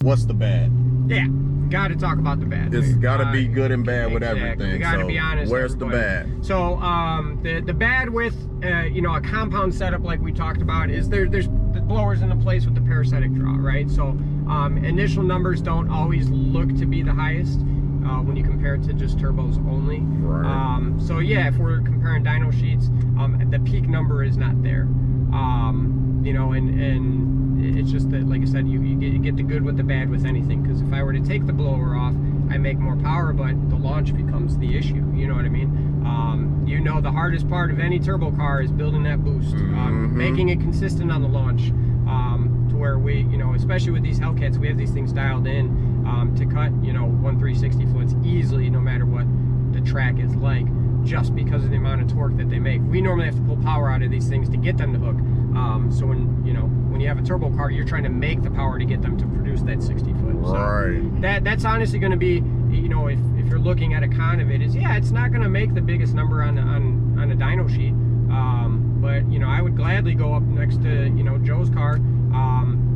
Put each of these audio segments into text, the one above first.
What's the bad? Yeah, got to talk about the bad. It's got to be good and bad with exactly. everything. We got to so be honest. Where's everybody. the bad? So the bad with you know, a compound setup like we talked about is there's the blowers in the place with the parasitic draw, right? So initial numbers don't always look to be the highest when you compare it to just turbos only. Right. So yeah, if we're comparing dyno sheets, the peak number is not there. You know, and it's just that, like I said, you get the good with the bad with anything. Because if I were to take the blower off, I make more power, but the launch becomes the issue. You know what I mean? You know, the hardest part of any turbo car is building that boost, making it consistent on the launch, to where we, you know, especially with these Hellcats, we have these things dialed in to cut, you know, 3/60 foots easily, no matter what the track is like, just because of the amount of torque that they make. We normally have to pull power out of these things to get them to hook. So when, you know, when you have a turbo car, you're trying to make the power to get them to produce that 60 foot. Right. So that's honestly going to be, you know, if you're looking at a con of it, is yeah, it's not going to make the biggest number on a dyno sheet. But you know, I would gladly go up next to, you know, Joe's car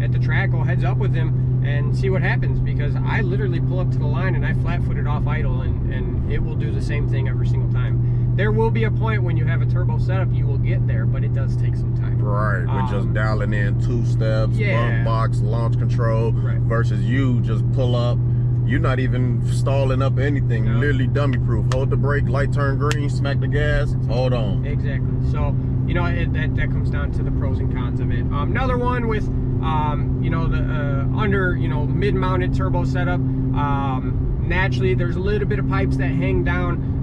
at the track, go heads up with him and see what happens, because I literally pull up to the line and I flat-foot it off idle, and it will do the same thing every single time. There will be a point when you have a turbo setup, you will get there, but it does take some time. Right, we're just dialing in 2 steps, bump box, launch control, versus you just pull up. You're not even stalling up anything, literally dummy proof. Hold the brake, light turn green, smack the gas, hold on. Exactly. So, you know, that comes down to the pros and cons of it. Another one with, you know, the under, you know, mid-mounted turbo setup, naturally there's a little bit of pipes that hang down